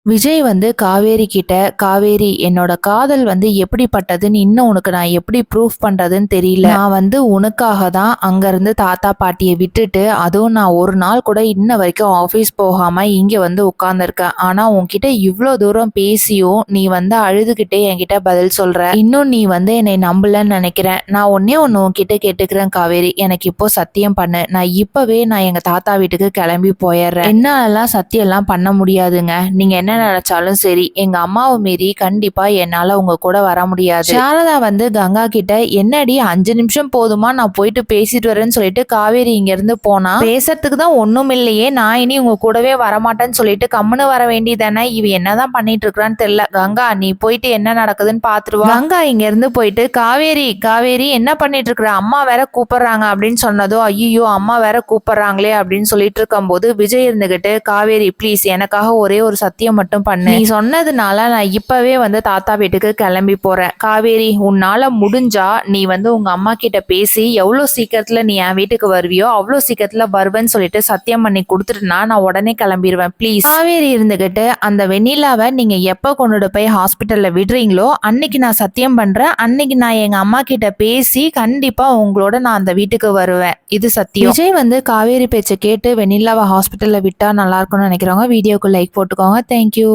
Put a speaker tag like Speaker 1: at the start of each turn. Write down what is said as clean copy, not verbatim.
Speaker 1: விஜய் வந்து காவேரி கிட்ட, "காவேரி என்னோட காதல் வந்து எப்படிப்பட்டதுன்னு இன்னும் உனக்கு நான் எப்படி ப்ரூஃப் பண்றதுன்னு தெரியல. நான் வந்து உனக்காக தான் அங்கருந்து தாத்தா பாட்டிய விட்டுட்டு, அதுவும் நான் ஒரு நாள் கூட இன்ன வரைக்கும் ஆஃபீஸ் போகாம இங்க வந்து உட்கார்ந்துருக்கேன். ஆனா உன்கிட்ட இவ்ளோ தூரம் பேசியும் நீ வந்து அழுதுகிட்டே என்கிட்ட பதில் சொல்ற. இன்னும் நீ வந்து என்னை நம்பலன்னு நினைக்கிறேன். நான் ஒண்ணே ஒண்ணு உன்கிட்ட கேட்டுக்கிறேன் காவேரி. எனக்கு இப்போ சத்தியம் பண்ணு. நான் இப்பவே எங்க தாத்தா வீட்டுக்கு கிளம்பி போயிடுறேன். என்னாலலாம் சத்தியம்லாம் பண்ண முடியாதுங்க. நீங்க என்ன நினைச்சாலும் சரி, எங்க அம்மாவை மீறி கண்டிப்பா என்னால உங்க கூட வர முடியாது." சாரதா வந்து கங்கா கிட்ட, "என்னடி 5 நிமிஷம் போதுமா, நான் போயிட்டு பேசிட்டு வரேன்னு சொல்லிட்டு காவேரி இங்க இருந்து போனா, பேசுறதுக்கு தான் ஒண்ணும் இல்லையே, நான் இனி உங்க கூடவே வரமாட்டேன்னு சொல்லிட்டு கம்முன்னு வர வேண்டியதானே. இவ என்னதான் பண்ணிட்டு இருக்கான்னு தெரியல. கங்கா நீ போயிட்டு என்ன நடக்குதுன்னு பாத்துட்டு வா." கங்கா இங்க இருந்து போயிட்டு, "காவேரி காவேரி என்ன பண்ணிட்டு இருக்கிற, அம்மா வேற கூப்பிடுறாங்க" அப்படின்னு சொன்னதோ, ஐயோ அம்மா வேற கூப்பிடுறாங்களே அப்படின்னு சொல்லிட்டு இருக்கும்போது விஜய் இருந்துகிட்டு, "காவேரி ப்ளீஸ் எனக்காக ஒரே ஒரு சத்தியம் மட்டும் பண்ணு. நீ சொன்னதுனால நான் இப்பவே வந்து தாத்தா வீட்டுக்கு கிளம்பி போறேன். காவேரி உன்னால முடிஞ்சா நீ வந்து உங்க அம்மா கிட்ட பேசி எவ்வளவு சீக்கிரத்துல நீ என் வீட்டுக்கு வருவியோ அவ்வளவு சீக்கிரத்துல வருவேன்னு சொல்லிட்டு சத்தியம் பண்ணி கொடுத்துட்டுனா நான் உடனே கிளம்பிடுவேன் ப்ளீஸ்." காவேரி இருந்துகிட்டு, "அந்த வெண்ணிலாவை நீங்க எப்ப கொண்டுட்டு போய் ஹாஸ்பிட்டல்ல விடுறீங்களோ அன்னைக்கு நான் சத்தியம் பண்றேன். அன்னைக்கு நான் எங்க அம்மா கிட்ட பேசி கண்டிப்பா உங்களோட நான் அந்த வீட்டுக்கு வருவேன். இது சத்தியம்." விஜய் வந்து காவேரி பேச்சை கேட்டு வெண்ணிலாவை ஹாஸ்பிட்டல்ல விட்டா நல்லா இருக்கும்னு நினைக்கிறவங்க வீடியோக்கு லைக் போட்டுக்கோங்க. தேங்க்யூ.